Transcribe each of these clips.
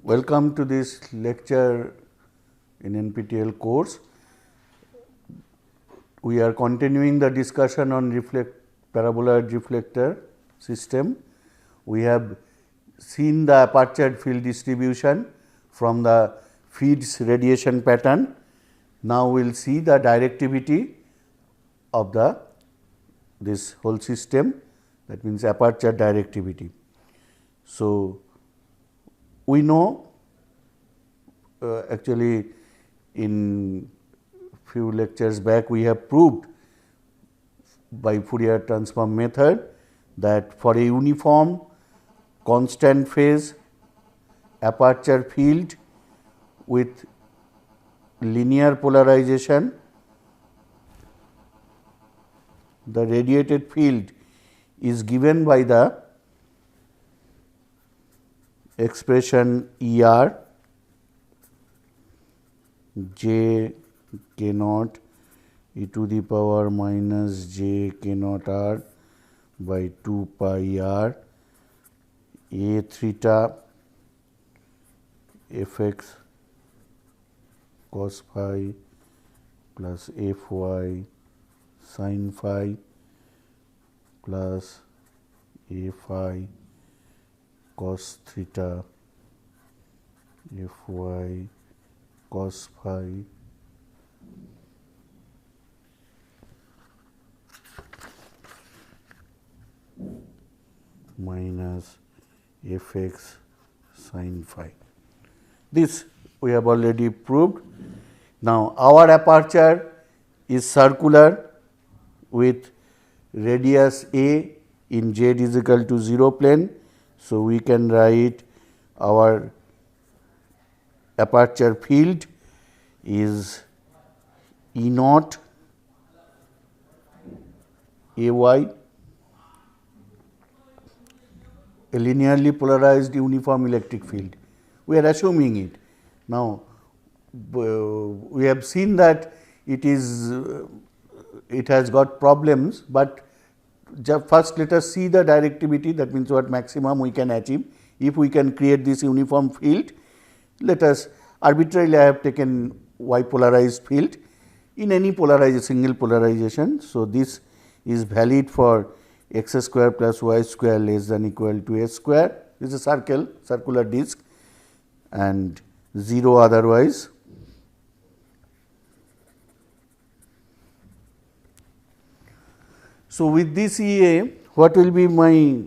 Welcome to this lecture in NPTEL course. We are continuing the discussion on paraboloid reflector system. We have seen the aperture field distribution from the feed's radiation pattern. Now, we will see the directivity of this whole system, that means aperture directivity. So, we know actually in few lectures back we have proved by Fourier transform method that for a uniform constant phase aperture field with linear polarization, the radiated field is given by the expression ER j k naught e to the power minus j k naught r by 2 pi r a theta f x cos phi plus f y sin phi plus a phi cos theta f y cos phi minus f x sin phi. This we have already proved. Now, our aperture is circular with radius a in z is equal to 0 plane. So, we can write our aperture field is E naught A y, a linearly polarized uniform electric field. We are assuming it. Now, we have seen that it has got problems, but first let us see the directivity, that means what maximum we can achieve if we can create this uniform field. Let us arbitrarily, I have taken y polarized field in any single polarization. So, this is valid for x square plus y square less than equal to a square. This is a circular disc, and 0 otherwise. So, with this EA, what will be my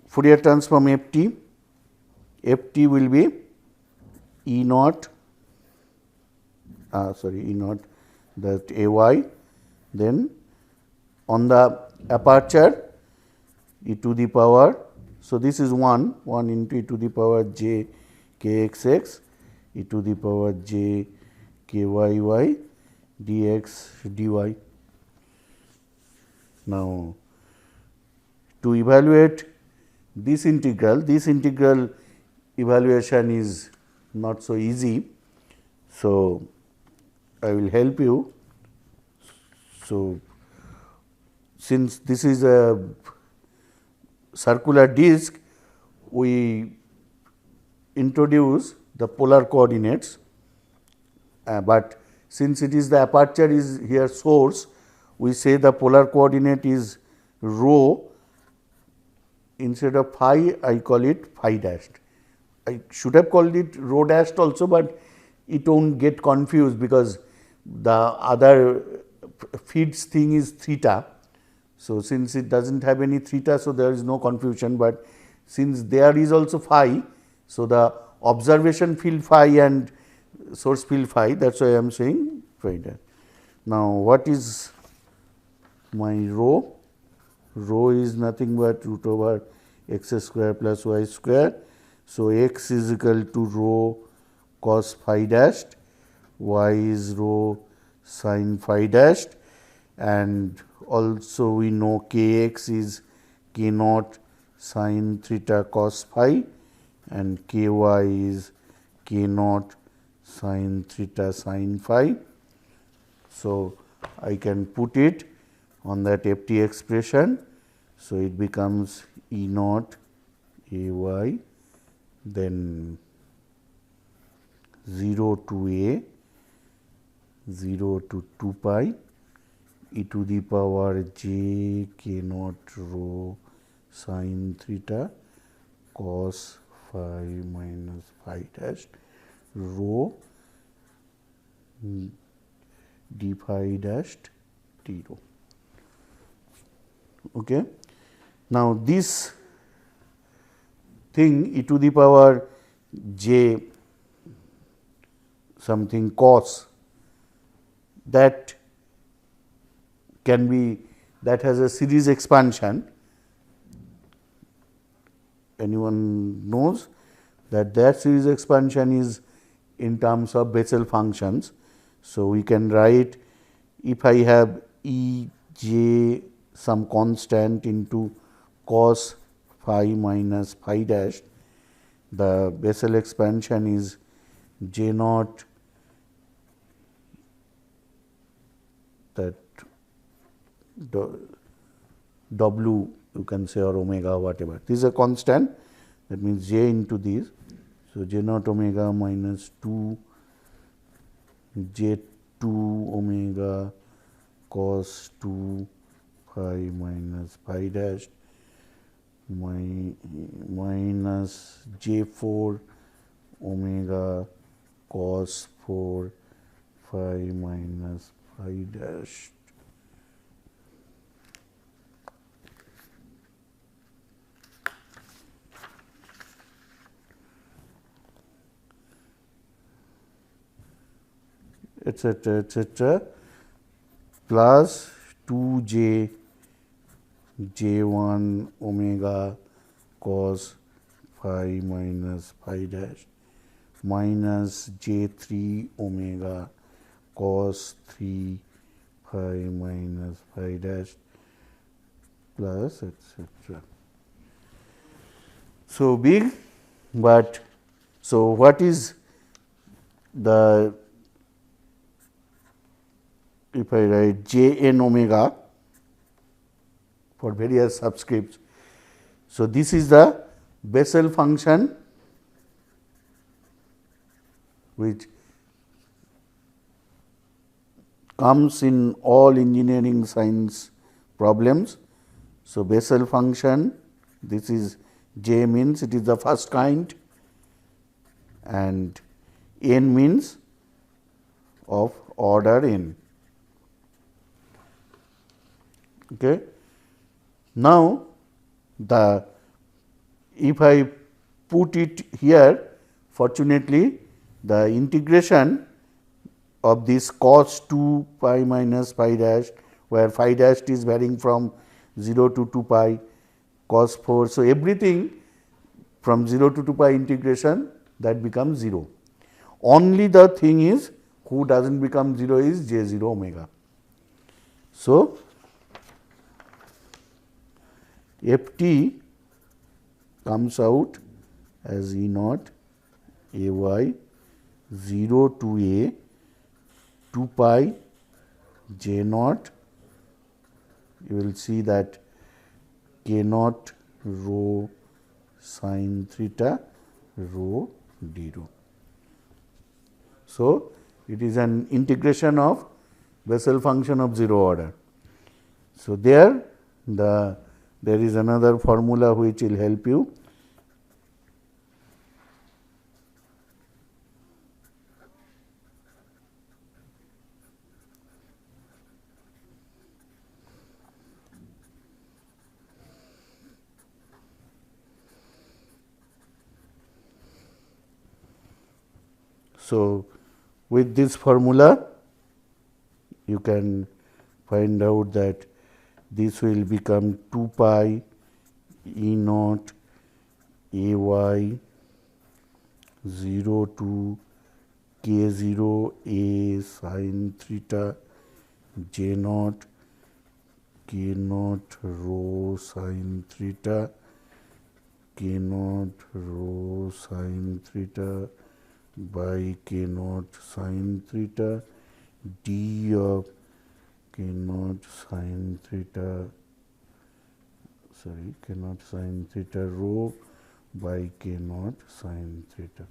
Fourier transform f t? F t will be E naught, E naught, that A y, then on the aperture e to the power. So, this is 1 into e to the power j k x x e to the power j k y y dx dy. Now, to evaluate this integral evaluation is not so easy. So, I will help you. So, since this is a circular disc, we introduce the polar coordinates, but since it is the aperture is here source, we say the polar coordinate is rho. Instead of phi, I call it phi dashed. I should have called it rho dashed also, but it won't get confused because the other feeds thing is theta. So, since it does not have any theta, so there is no confusion, but since there is also phi, so the observation field phi and source field phi, that is why I am saying phi dash. Now, what is my rho? Rho is nothing but root over x square plus y square. So, x is equal to rho cos phi dashed, y is rho sin phi dashed, and also we know k x is k naught sin theta cos phi and k y is k naught sin theta sin phi. So, I can put it on that f t expression. So, it becomes E naught A y, then 0 to a 0 to 2 pi e to the power j k naught rho sin theta cos phi minus phi dash rho d phi dashed 0. Okay. Now, this thing e to the power j something cos, that can be, that has a series expansion. Anyone knows that series expansion is in terms of Bessel functions. So, we can write, if I have E j some constant into cos phi minus phi dash, the Bessel expansion is j naught, that w you can say, or omega, whatever. This is a constant, that means j into this. So, j naught omega minus 2 j 2 omega cos 2 phi minus phi dash minus j 4 omega cos 4 phi minus phi dash etc., etc., plus 2 j j 1 omega cos phi minus phi dash minus j 3 omega cos 3 phi minus phi dash plus etc. So, big, but so what is the, if I write j n omega for various subscripts. So, this is the Bessel function which comes in all engineering science problems. So, Bessel function, this is j means it is the first kind and n means of order n. Okay. Now, if I put it here, fortunately the integration of this cos 2 pi minus phi dash, where phi dash is varying from 0 to 2 pi cos 4. So, everything from 0 to 2 pi integration, that becomes 0. Only the thing is who does not become 0 is j 0 omega. So, f t comes out as E naught a y 0 to a 2 pi j naught, you will see that k naught rho sin theta rho d rho. So, it is an integration of Bessel function of 0 order. So, there is another formula which will help you. So, with this formula you can find out that this will become 2 pi E naught a y 0 to k 0 a sin theta j naught k naught rho sin theta k naught rho sin theta by k naught sin theta d of k naught sin theta, sorry, k naught sin theta rho by k naught sin theta.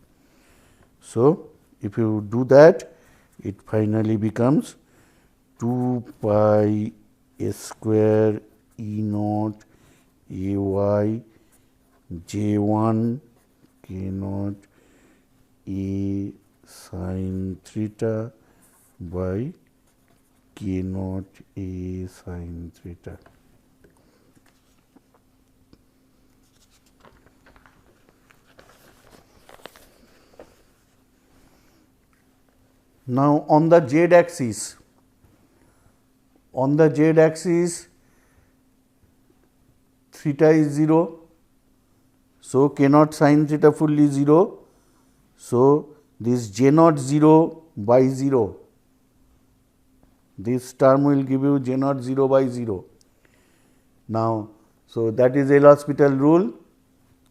So, if you do that, it finally becomes 2 pi a square E naught a y j 1 k naught a sin theta by k naught a sin theta. Now, on the z axis, theta is 0. So, k naught sin theta fully 0. So, this j naught 0 by 0, this term will give you j naught 0 by 0. Now, so that is L'Hospital rule.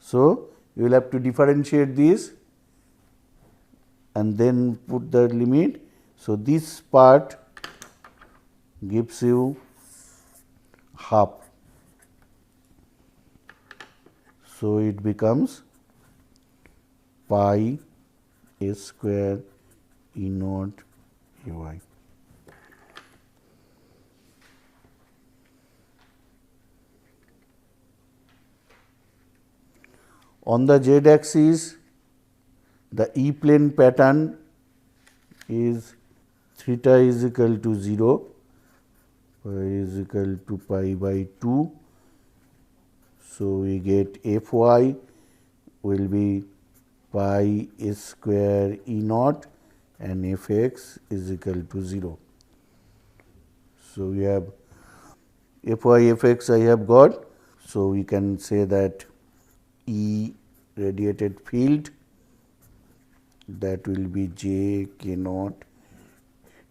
So, you will have to differentiate this and then put the limit. So, this part gives you half. So, it becomes pi a square E naught a y. On the z axis, the E plane pattern is theta is equal to 0, pi is equal to pi by 2. So, we get f y will be pi a square E naught and f x is equal to 0. So, we have f y f x I have got. So, we can say that E radiated field, that will be j k naught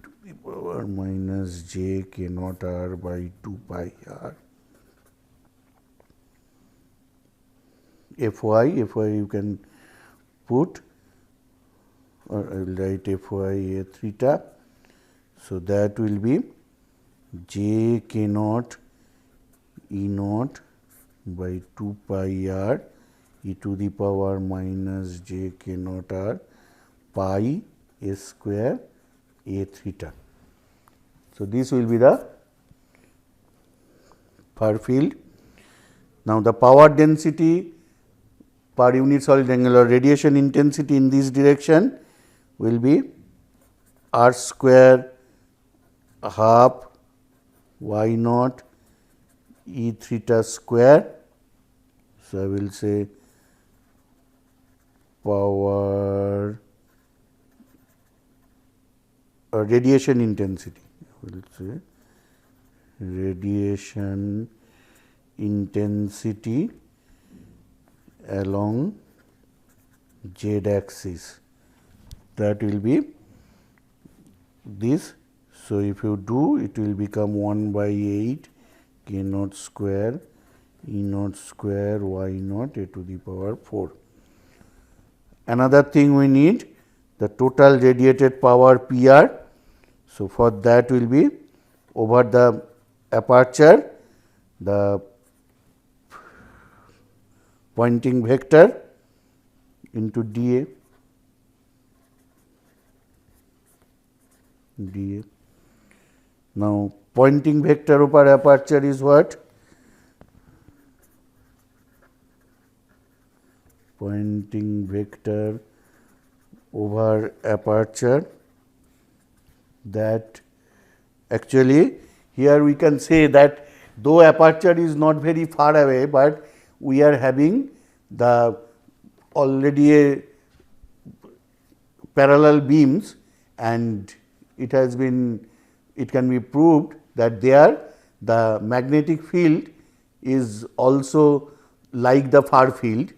to the power minus j k naught r by 2 pi r. F y you can put, or I will write f y a theta. So, that will be j k naught E naught by 2 pi r e to the power minus j k naught r pi a square a theta. So, this will be the far field. Now, the power density per unit solid angle or radiation intensity in this direction will be r square half y naught E theta square. So, I will say power or radiation intensity, I will say radiation intensity along z axis, that will be this. So, if you do, it will become 1 by 8 k naught square E naught square y naught a to the power 4. Another thing we need, the total radiated power P r. So, for that will be over the aperture, the pointing vector into dA. Now, pointing vector over aperture is what? Pointing vector over aperture, that actually here we can say that though aperture is not very far away, but we are having the already a parallel beams, and it has been, it can be proved that there the magnetic field is also like the far field,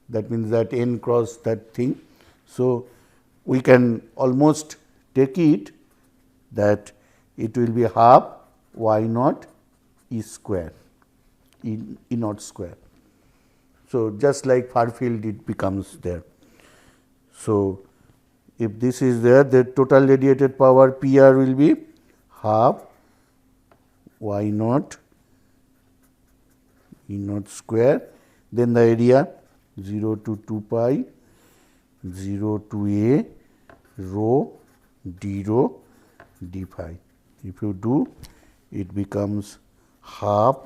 that means that n cross that thing. So, we can almost take it that it will be half y naught E square, E naught square. So, just like far field it becomes there. So, if this is there, the total radiated power P r will be half y naught E naught square, then the area 0 to 2 pi, 0 to a rho d rho d phi. If you do, it becomes half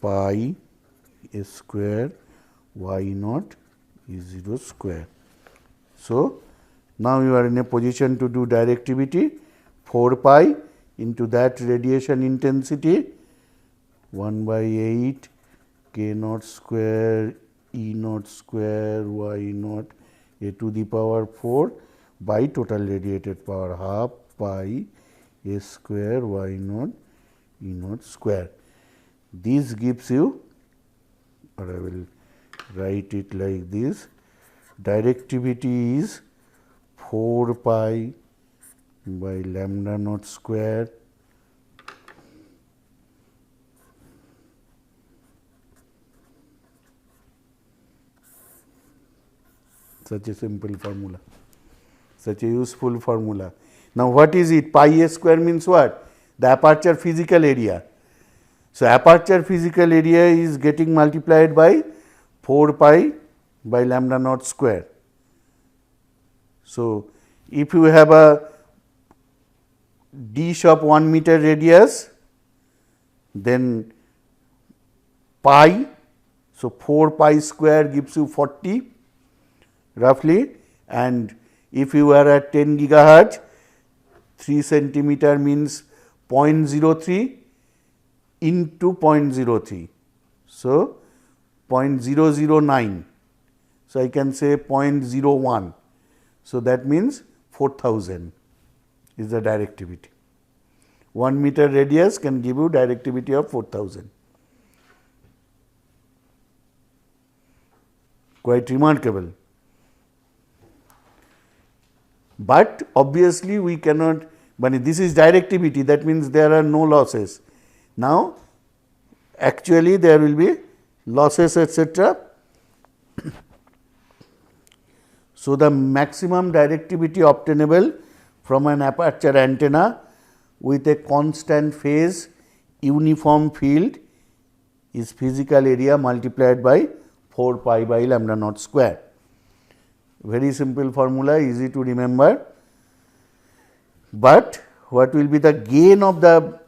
pi a square y naught E 0 square. So, now you are in a position to do directivity 4 pi into that radiation intensity 1 by 8 k naught square E naught square y naught a to the power 4 by total radiated power half pi a square y naught E naught square. This gives you, or I will write it like this, directivity is 4 pi by lambda naught square such a simple formula, such a useful formula. Now, what is it? Pi a square means what? The aperture physical area. So, aperture physical area is getting multiplied by 4 pi by lambda naught square. So, if you have a dish of 1 meter radius, then pi, so 4 pi square gives you 40 roughly, and if you are at 10 gigahertz, 3 centimeter means 0.03 into 0.03. So, 0.009. So, I can say 0.01. So, that means 4000 is the directivity. 1 meter radius can give you directivity of 4000. Quite remarkable. But obviously, we cannot, but this is directivity, that means there are no losses. Now, actually there will be losses, etc. So, the maximum directivity obtainable from an aperture antenna with a constant phase uniform field is physical area multiplied by 4 pi by lambda naught square. Very simple formula, easy to remember, but what will be the gain of the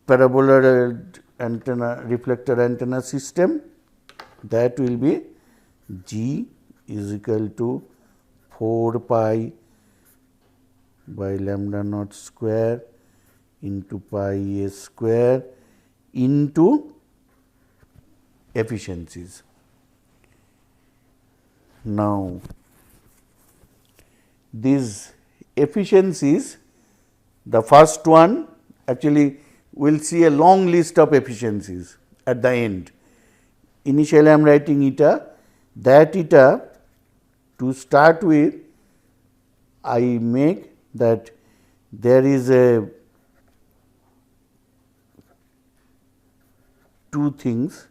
paraboloid antenna, reflector antenna system? That will be G is equal to 4 pi by lambda naught square into pi a square into efficiencies. Now, these efficiencies, the first one, actually we will see a long list of efficiencies at the end. Initially I am writing eta, that eta to start with I make that there is a two things,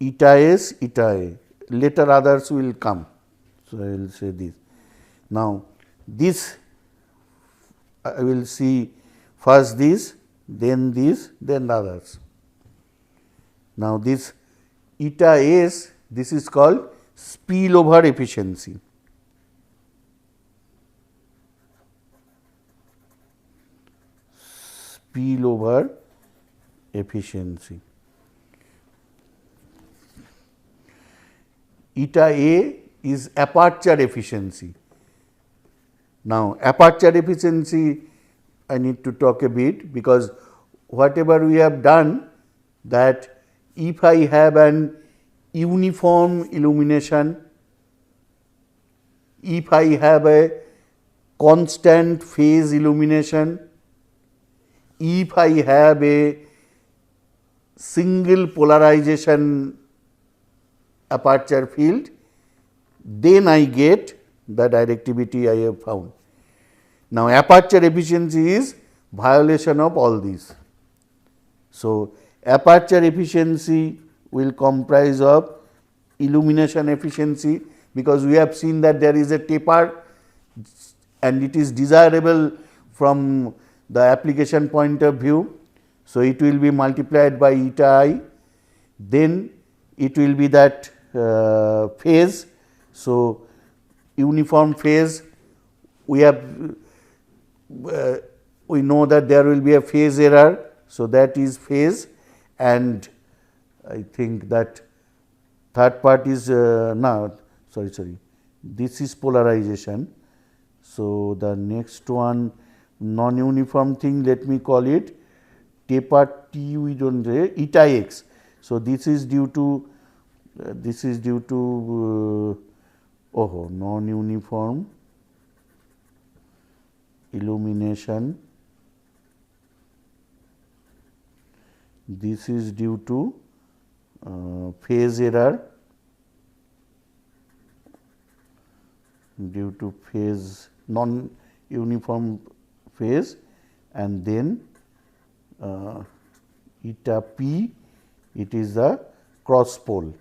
eta s, eta a, later others will come. So, I will say this. Now, this I will see first this, then the others. Now, this eta s, this is called spillover efficiency. Spillover efficiency. Eta a is aperture efficiency. Now, aperture efficiency I need to talk a bit, because whatever we have done, that if I have an uniform illumination, if I have a constant phase illumination, if I have a single polarization aperture field, then I get the directivity I have found. Now, aperture efficiency is violation of all these. So, aperture efficiency will comprise of illumination efficiency, because we have seen that there is a taper and it is desirable from the application point of view. So, it will be multiplied by eta I, then it will be that phase. So, uniform phase, we have we know that there will be a phase error. So, that is phase, and I think that third part is sorry, this is polarization. So, the next one non-uniform thing, let me call it taper T we don't say eta x. So, this is due to non-uniform illumination. This is due to phase error, due to phase non-uniform phase, and then eta p, it is the cross pole,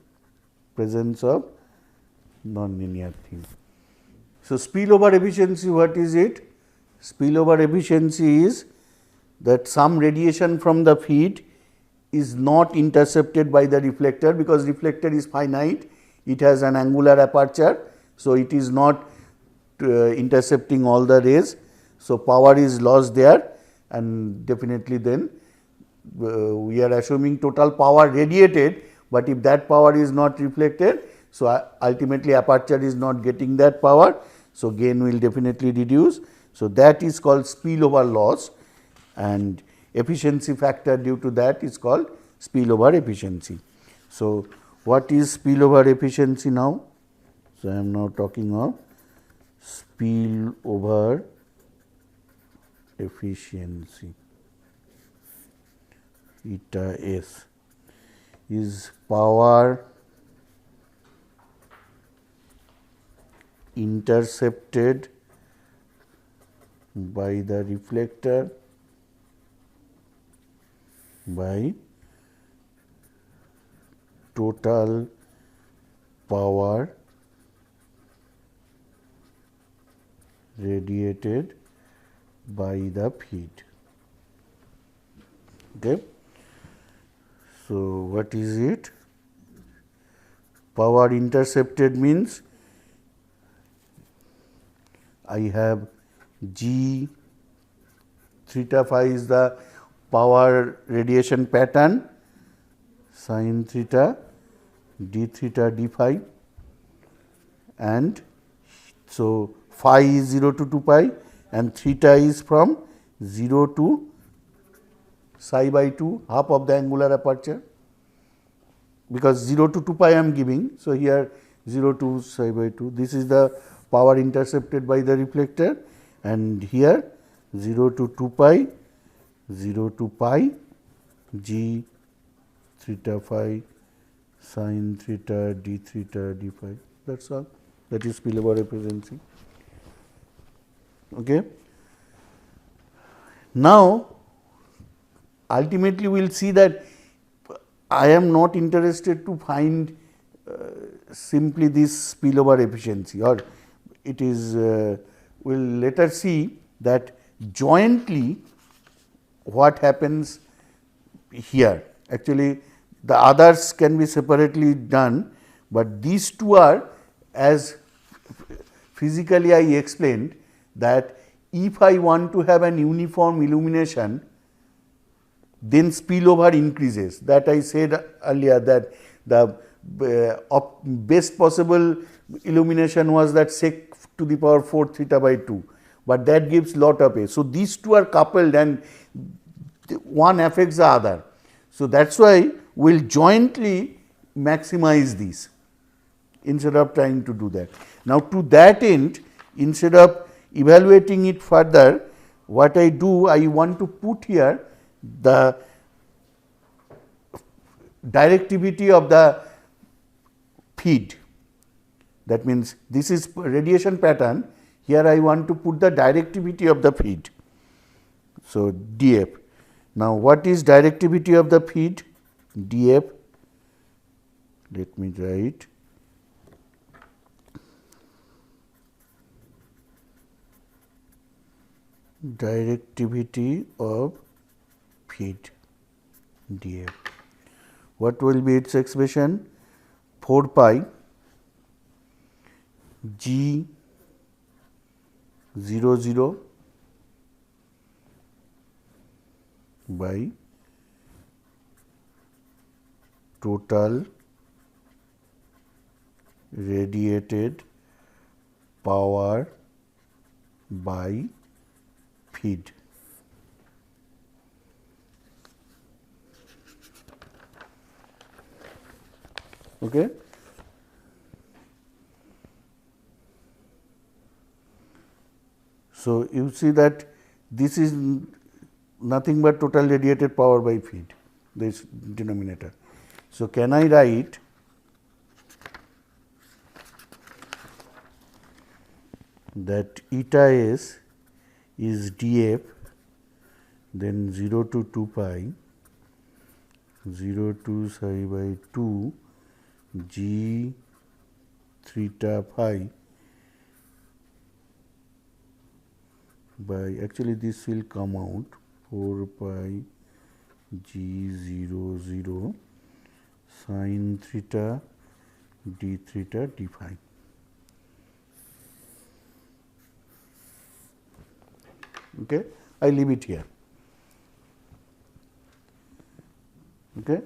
presence of non-linear thing. So, spillover efficiency, what is it? Spillover efficiency is that some radiation from the feed is not intercepted by the reflector, because reflector is finite, it has an angular aperture. So, it is not intercepting all the rays. So, power is lost there, and definitely then we are assuming total power radiated, but if that power is not reflected, so ultimately aperture is not getting that power. So, gain will definitely reduce. So, that is called spillover loss, and efficiency factor due to that is called spillover efficiency. So, what is spillover efficiency now? So, I am now talking of spillover efficiency. Eta S is power intercepted by the reflector by total power radiated by the feed. Okay. So, what is it? Power intercepted means I have G theta phi is the power radiation pattern, sin theta d theta d phi, and so phi is 0 to 2 pi and theta is from 0 to psi by 2, half of the angular aperture, because 0 to 2 pi I am giving. So, here 0 to psi by 2, this is the power intercepted by the reflector, and here 0 to 2 pi, 0 to pi, g theta phi sin theta d theta d phi, that is all. That is spillover efficiency. Okay. Now, ultimately we will see that I am not interested to find simply this spillover efficiency, or it is we will later see that jointly what happens here. Actually, the others can be separately done, but these two are, as physically I explained, that if I want to have an uniform illumination, then spillover increases. That I said earlier, that the best possible illumination was that sec to the power 4 theta by 2, but that gives lot of A. So, these two are coupled and one affects the other. So, that is why we will jointly maximize these instead of trying to do that. Now, to that end, instead of evaluating it further, what I do, I want to put here the directivity of the feed. That means, this is radiation pattern, here I want to put the directivity of the feed. So, df. Now, what is directivity of the feed? df, let me write directivity of feed df. What will be its expression? 4 pi G 0 by total radiated power by feed. Okay. So, you see that this is nothing but total radiated power by feed, this denominator. So, can I write that eta s is df, then 0 to 2 pi 0 to psi by 2 g theta phi by, actually this will come out 4 pi g 0 sin theta d theta d phi. Okay, I leave it here. Okay.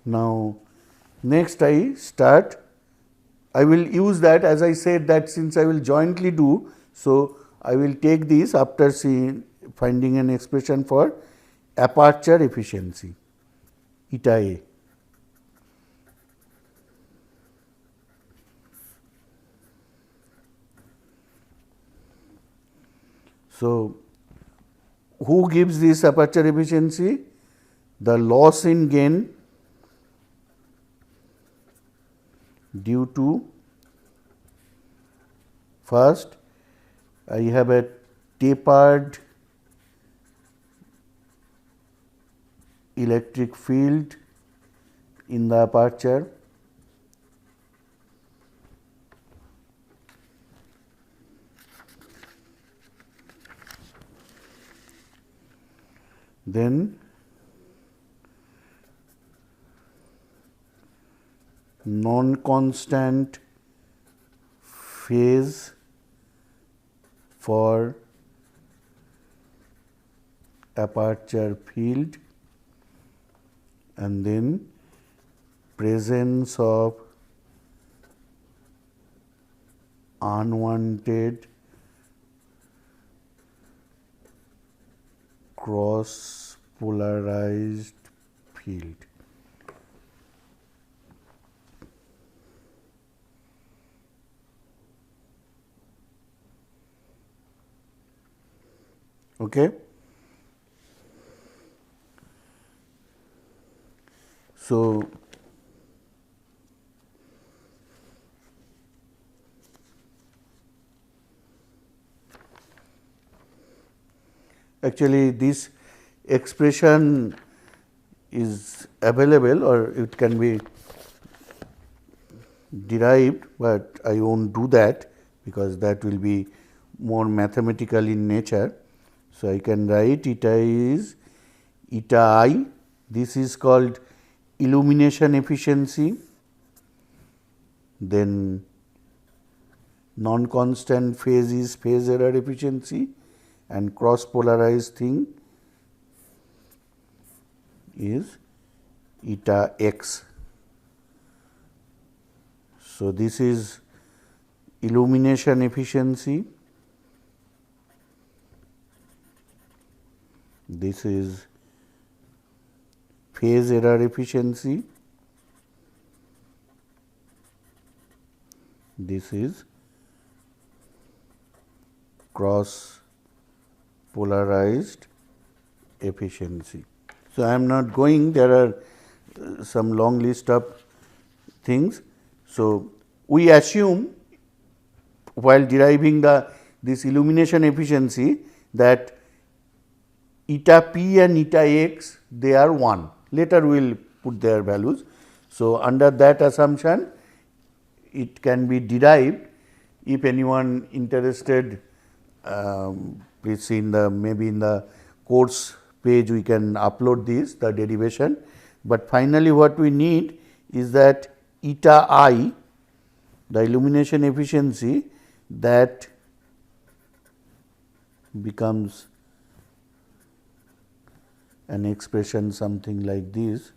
Now, next I start, I will use that, as I said that since I will jointly do. So, I will take this after finding an expression for aperture efficiency eta a. So, who gives this aperture efficiency? The loss in gain due to, first I have a tapered electric field in the aperture. Then non-constant phase for aperture field, and then presence of unwanted cross polarized field. Okay. So, actually this expression is available or it can be derived, but I won't do that because that will be more mathematical in nature. So, I can write eta is eta I, this is called illumination efficiency, then non-constant phase is phase error efficiency, and cross polarized thing is eta x. So, this is illumination efficiency, this is phase error efficiency, this is cross polarized efficiency. So, I am not going, there are some long list of things. So, we assume while deriving this illumination efficiency that eta p and eta x they are 1, later we will put their values. So, under that assumption it can be derived. If anyone interested, please see in the maybe in the course page we can upload this the derivation, but finally what we need is that eta I, the illumination efficiency, that becomes an expression something like this.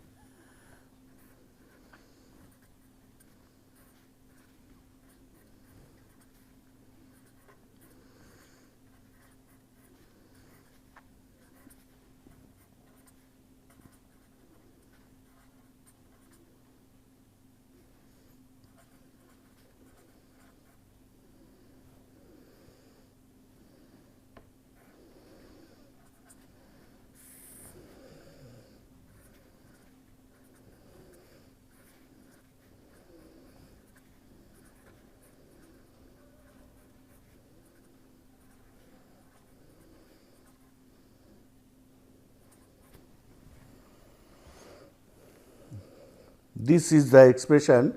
This is the expression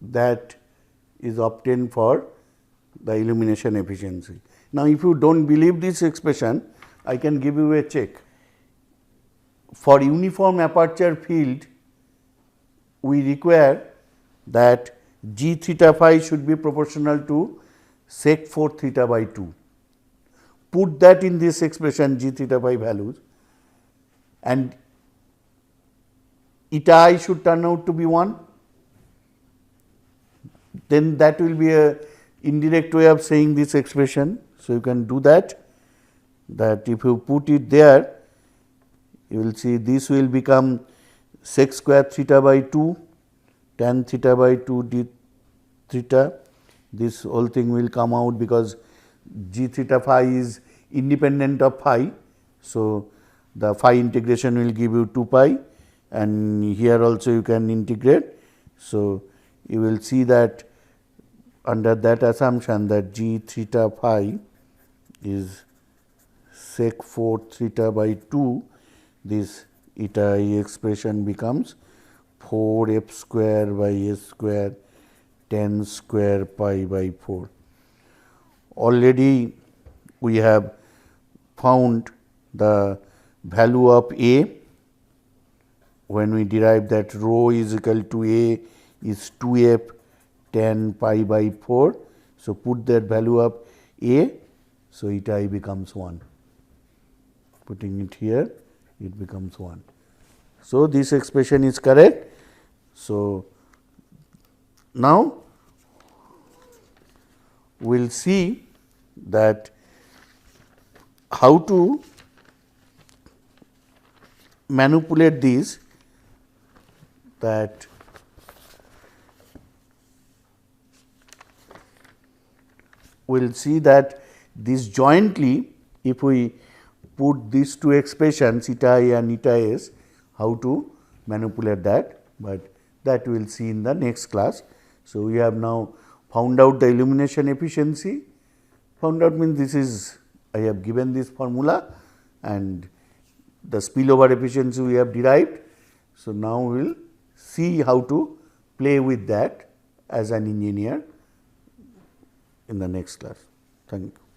that is obtained for the illumination efficiency. Now, if you do not believe this expression, I can give you a check. For uniform aperture field, we require that g theta phi should be proportional to sec 4 theta by 2. Put that in this expression g theta phi values, and eta I should turn out to be 1, then that will be a indirect way of saying this expression. So, you can do that if you put it there, you will see this will become sec square theta by 2 tan theta by 2 d theta. This whole thing will come out because g theta phi is independent of phi. So, the phi integration will give you 2 pi, and here also you can integrate. So, you will see that under that assumption that g theta phi is sec 4 theta by 2, this eta I expression becomes 4 f square by s square tan square pi by 4. Already we have found the value of A when we derive that rho is equal to A is 2f tan pi by 4. So, put that value of A. So, eta I becomes 1. Putting it here, it becomes 1. So, this expression is correct. So, now we will see that how to manipulate these, that we will see that this jointly, if we put these two expressions eta I and eta s, how to manipulate that, but that we will see in the next class. So, we have now found out the illumination efficiency. Found out means this is, I have given this formula, and the spillover efficiency we have derived. So, now we will see how to play with that as an engineer in the next class. Thank you.